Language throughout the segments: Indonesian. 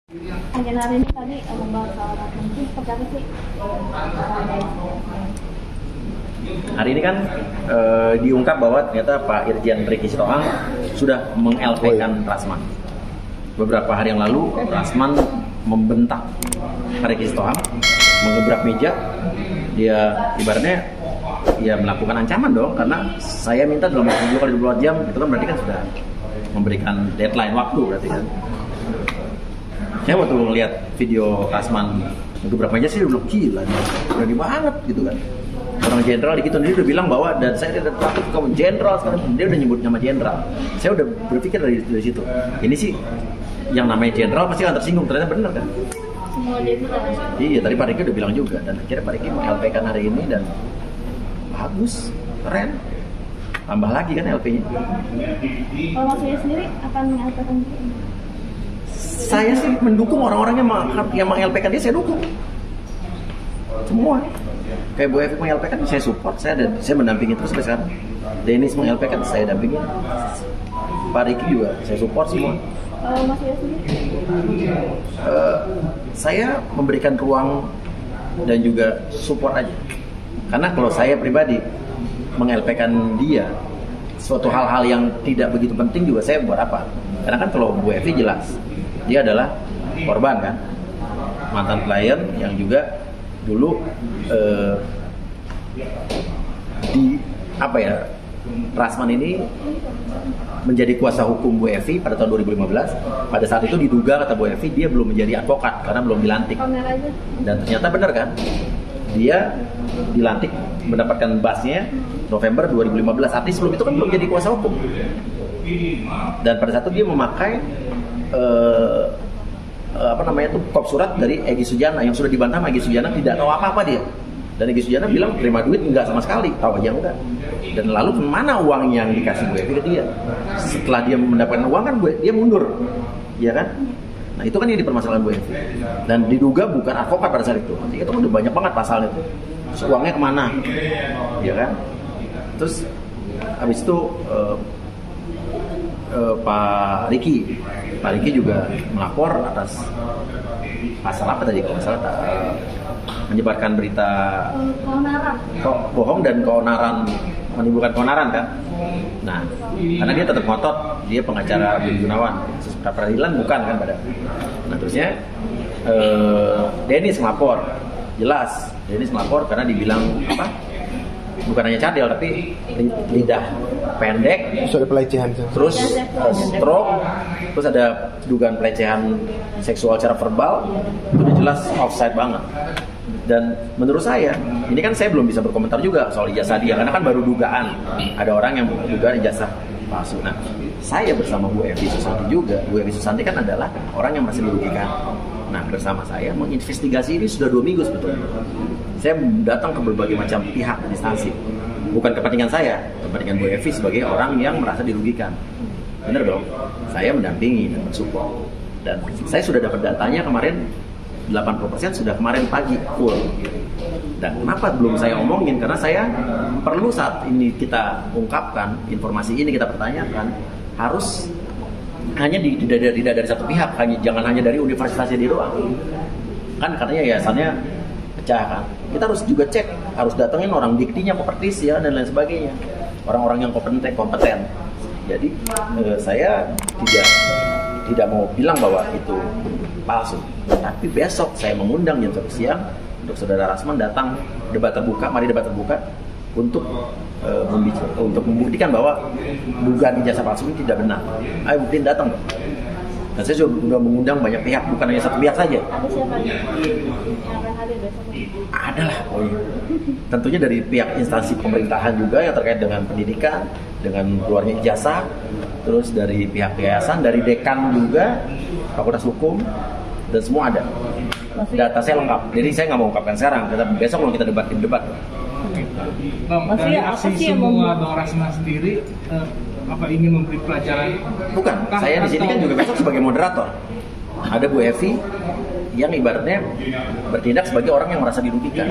Agenda hari ini tadi membahas soal mungkin seperti apa sih? Hari ini kan diungkap bahwa ternyata Pak Irjen Ricky Sitohang sudah meng-LP-kan Rasman. Beberapa hari yang lalu Rasman membentak Pak Ricky Sitohang, mengebrak meja. Dia ibaratnya ya melakukan ancaman dong, karena saya minta dalam waktu 24 jam, itu kan berarti kan sudah memberikan deadline waktu berarti kan. Saya waktu ngeliat video Rasman ngebrak meja sih udah gila, berani banget gitu kan. Orang jenderal di kita udah bilang bahwa, dan saya tidak takut kamu jenderal, sekarang dia udah nyebut nama jenderal. Saya udah berpikir dari situ, ini sih yang namanya jenderal pasti akan tersinggung, ternyata benar kan. Semua dia bilang. Iya, tadi Pak Riki udah bilang juga, dan akhirnya Pak Riki meng-LP-kan hari ini dan bagus, keren. Tambah lagi kan LP-nya. Kalau Mas Yaya sendiri akan mengatakan Saya sih mendukung orang-orang yang meng-LP-kan dia, saya dukung. Semua. Kayak Bu Evi meng-LP-kan saya support, saya mendampingi terus sampai sekarang. Dennis meng-LP-kan saya dampingi. Pak Riki juga saya support semua. kalau Mas Yaya sendiri? Saya memberikan ruang dan juga support aja. Karena kalau saya pribadi meng-LP-kan dia, suatu hal-hal yang tidak begitu penting juga saya buat apa? Karena kan kalau Bu Evi jelas, dia adalah korban kan, mantan klien yang juga dulu Rasman ini menjadi kuasa hukum Bu Evi pada tahun 2015. Pada saat itu diduga, kata Bu Evi, dia belum menjadi advokat karena belum dilantik. Dan ternyata benar kan, dia dilantik mendapatkan basnya November 2015. Artinya sebelum itu kan belum jadi kuasa hukum. Dan pada saat itu dia memakai kop surat dari Egy Sujana yang sudah dibantah sama Egy Sujana, tidak tahu apa-apa dia. Dan Egy Sujana bilang terima duit enggak sama sekali, tahu aja enggak. Dan lalu kemana uang yang dikasih Bu Evi ke dia? Setelah dia mendapatkan uang kan dia mundur, ya kan? Nah itu kan yang dipermasalahkan Bu Evi. Dan diduga bukan advokat pada saat itu. Itu kan udah banyak banget pasalnya itu. Terus uangnya kemana? Ya kan? Terus habis itu Pak Riki juga melapor atas pasal apa tadi kalau nggak salah, menyebarkan berita bohong dan keonaran, menimbulkan keonaran kan. Nah, karena dia tetap ngotot, dia pengacara Budi Gunawan, pra peradilan bukan kan pada. Nah terusnya Dennis melapor, jelas Dennis melapor karena dibilang apa? Bukan hanya cadel tapi lidah pendek, terus ada pelecehan, terus stroke, terus ada dugaan pelecehan seksual secara verbal. Itu udah jelas offside banget. Dan menurut saya, ini kan saya belum bisa berkomentar juga soal ijazah dia karena kan baru dugaan, ada orang yang dugaan ijazah palsu. Nah, saya bersama Bu Evi Susanti juga. Bu Evi Susanti kan adalah orang yang masih dirugikan. Nah, bersama saya menginvestigasi ini sudah 2 minggu sebetulnya. Saya datang ke berbagai macam pihak dan instansi. Bukan kepentingan saya, kepentingan Bu Evi sebagai orang yang merasa dirugikan. Bener dong? Saya mendampingi dan mensupport. Dan saya sudah dapat datanya kemarin, 80% sudah kemarin pagi full. Dan kenapa belum saya omongin? Karena saya perlu saat ini kita ungkapkan, informasi ini kita pertanyakan, harus hanya tidak dari satu pihak, jangan hanya dari universitasnya di doang. Kan katanya yayasannya pecah kan. Kita harus juga cek, harus datengin orang diktinya, propertis ya dan lain sebagainya. Orang-orang yang kompeten. Jadi saya tidak mau bilang bahwa itu palsu. Tapi besok saya mengundang jam 1 siang untuk saudara Rasman datang debat terbuka, mari debat terbuka untuk membuktikan bahwa dugaan ijazah palsu ini tidak benar. Ayo buktiin, datang. Dan saya sudah mengundang banyak pihak, bukan hanya satu pihak saja. Ada siapa yang akan hadir besok? Ada lah, tentunya dari pihak instansi pemerintahan juga yang terkait dengan pendidikan, dengan keluarnya ijazah, terus dari pihak yayasan, dari dekan juga, Fakultas Hukum, dan semua ada. Data saya lengkap, jadi saya nggak mau ungkapkan sekarang, tetapi besok kalau kita debat. Bang, dari aksi semua Bang Rasman sendiri, apa ingin memberi pelajaran? Bukan, saya di sini kan juga besok sebagai moderator. Ada Bu Evi yang ibaratnya bertindak sebagai orang yang merasa dirugikan,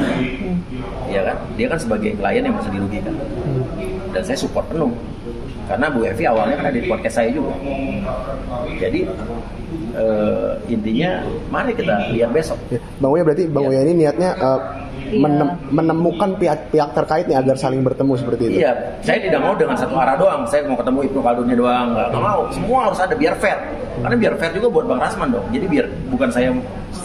ya kan? Dia kan sebagai klien yang merasa dirugikan, dan saya support penuh. Karena Bu Evi awalnya kan ada di podcast saya juga. Jadi intinya mari kita lihat besok. Bang Uya berarti Bang Uya ini niatnya menemukan pihak terkait nih agar saling bertemu seperti itu. Iya, saya tidak mau dengan satu arah doang. Saya mau ketemu Ibnu Khaldunnya doang, nggak mau. Semua harus ada biar fair. Karena biar fair juga buat Bang Rasman dong. Jadi biar bukan saya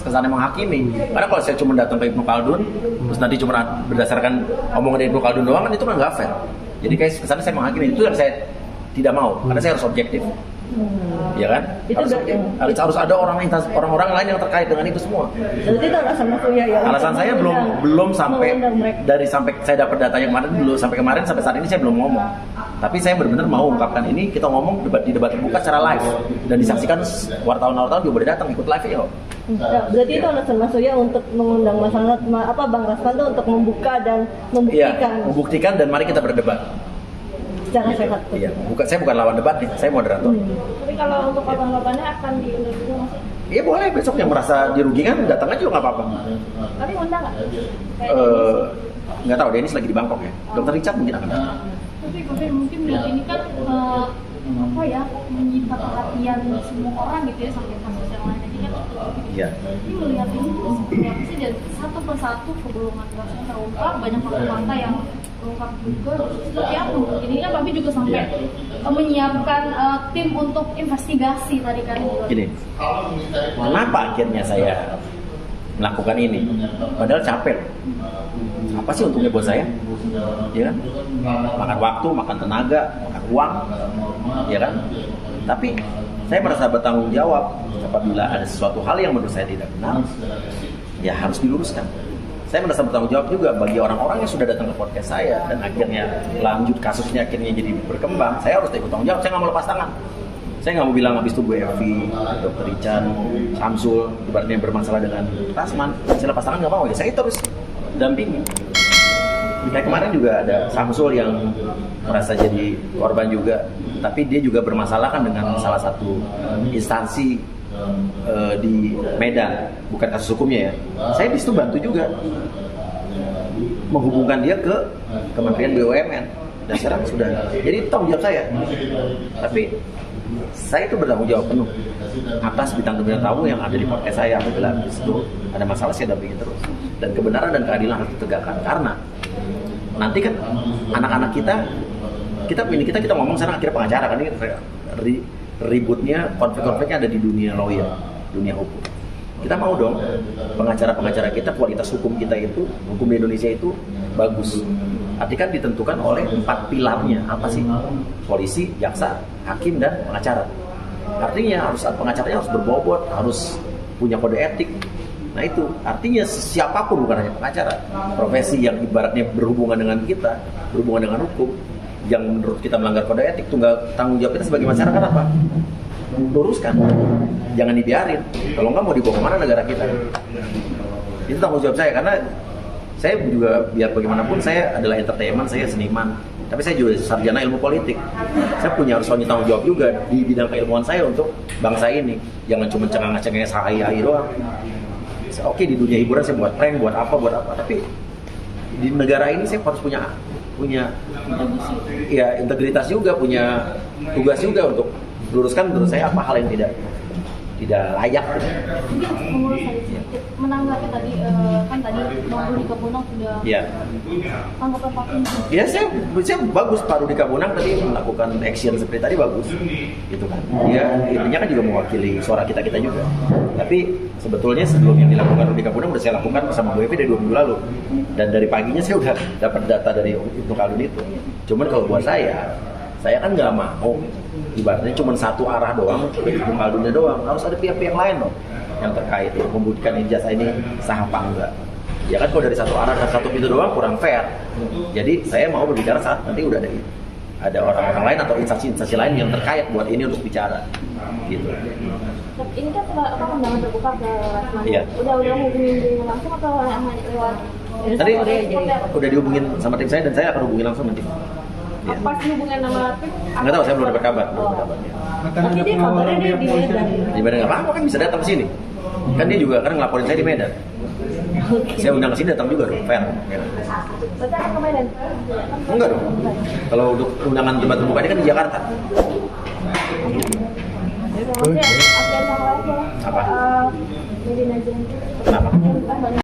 kesannya menghakimi. Karena kalau saya cuma datang ke Ibnu Khaldun, terus nanti cuma berdasarkan omongan dari Ibnu Khaldun doang, kan itu kan nggak fair. Jadi kayak kesannya saya menghakimi. Itu yang saya tidak mau. Karena saya harus objektif. Ya kan? Harus ada orang-orang lain yang terkait dengan itu semua. Jadi itu alasan Mas Uya ya. Alasan saya belum sampai sampai saya dapat data yang kemarin dulu sampai saat ini saya belum ngomong. Tapi saya benar-benar mau ungkapkan ini, kita ngomong di debat terbuka secara live dan disaksikan wartawan juga boleh datang ikut live ya. Berarti itu alasan Mas Uya untuk mengundang Bang Rasman itu untuk membuka dan membuktikan. Iya, membuktikan dan mari kita berdebat. Secara sehat. Iya, saya bukan lawan debat nih, saya moderator. Tapi kalau untuk korban-korbannya akan diundang juga Mas? Iya boleh, besok yang merasa dirugikan datang aja juga nggak apa-apa. Tapi undang nggak? Nggak tahu, Dennis lagi di Bangkok ya. Dr. Richard mungkin akan datang. Tapi mungkin ini kan menyita perhatian semua orang gitu ya sampai kasus yang lain ini kan. Iya. Ini melihat ini tuh seperti apa sih, dan satu persatu kebohongan kasusnya terungkap, banyak fakta yang terungkap juga. Seperti apa? Ini kan Babi juga sampai menyiapkan tim untuk investigasi tadi kan. Gini, kenapa akhirnya saya melakukan ini? Padahal capek. Apa sih untungnya buat saya? Ya kan? Makan waktu, makan tenaga, makan uang, ya kan? Tapi saya merasa bertanggung jawab apabila ada sesuatu hal yang menurut saya tidak benar, ya harus diluruskan. Saya merasa bertanggung jawab juga bagi orang-orang yang sudah datang ke podcast saya dan akhirnya lanjut kasusnya akhirnya jadi berkembang. Saya harus ikut tanggung jawab. Saya nggak mau lepas tangan. Saya nggak mau bilang habis itu Bu Evi, Dr. Richard, Samsul, ibaratnya bermasalah dengan Rasman. Saya lepas tangan nggak mau. Ya saya terus dampingi. Kayak kemarin juga ada Samsul yang merasa jadi korban juga, tapi dia juga bermasalah kan dengan salah satu instansi di Medan, bukan kasus hukumnya ya. Saya di situ bantu juga menghubungkan dia ke Kementerian BUMN dan sekarang sudah jadi tanggung jawab saya. Tapi saya itu bertanggung jawab penuh atas bintang-bintang tamu yang ada di podcast saya. Apabila di situ ada masalah saya dampingin terus, dan kebenaran dan keadilan harus ditegakkan. Karena nanti kan anak-anak kita ngomong sekarang akhirnya pengacara kan, ini ributnya, konflik-konfliknya ada di dunia lawyer, dunia hukum. Kita mau dong pengacara-pengacara kita, kualitas hukum kita itu, hukum di Indonesia itu bagus. Artinya kan ditentukan oleh 4 pilarnya. Apa sih? Polisi, jaksa, hakim, dan pengacara. Artinya pengacaranya harus berbobot, harus punya kode etik. Nah itu artinya siapapun, bukan hanya pengacara, profesi yang ibaratnya berhubungan dengan kita, berhubungan dengan hukum, yang menurut kita melanggar kode etik, tanggung jawab kita sebagai masyarakat apa? Luruskan, jangan dibiarin. Kalau nggak mau dibawa kemana negara kita? Itu tanggung jawab saya, karena saya juga biar bagaimanapun saya adalah entertainment, saya seniman, tapi saya juga sarjana ilmu politik. Saya punya harus tanggung jawab juga di bidang keilmuan saya untuk bangsa ini. Jangan cuma cengang-cengeng sahai-hai doang. Oke, di dunia hiburan saya buat prank, buat apa, tapi di negara ini saya harus punya ya integritas juga, punya tugas juga untuk luruskan menurut saya apa hal yang tidak layak. Mungkin mengurus sedikit menanggapi tadi kan tadi Bang Rudi Kabunang sudah tanggapan Pak ini. Ya saya bagus Pak Rudi Kabunang tadi melakukan action seperti tadi bagus, gitu kan. Dia intinya kan juga mewakili suara kita juga. Tapi sebetulnya sebelum yang dilakukan Rudi Kabunang udah saya lakukan bersama Bu Evi dari 2 minggu lalu. Dan dari paginya saya udah dapat data dari Ibnu Khaldun itu. Cuman kalau buat saya kan nggak mau ibaratnya cuma satu arah doang, Ibnu Khaldunnya doang. Harus ada pihak-pihak lain dong yang terkait untuk membuktikan ijazah ini sah apa enggak. Ya kan kalau dari satu arah dan satu pintu doang kurang fair. Jadi saya mau berbicara saat nanti udah ada orang-orang lain atau instansi lain yang terkait buat ini untuk bicara. Gitu. Ini kan undangan terbuka ke Rasman. Iya. Udah hubungin langsung atau hanya lewat? Tadi udah dihubungin sama tim saya dan saya akan hubungin langsung nanti. Ya. Pas hubungan sama tim? Nggak tahu, saya belum dapat kabar. Tapi dia kabarnya dia di Medan. Di Medan nggak apa-apa kan bisa datang ke sini. Kan dia juga kan ngelaporin saya di Medan. Saya undang ke sini datang juga dong, fair. Ya. Berarti akan kemarin? Enggak dong. Kalau untuk undangan debat terbuka ini kan di Jakarta. Maksudnya, update yang lain ya. Apa? Medina Zain. Kenapa?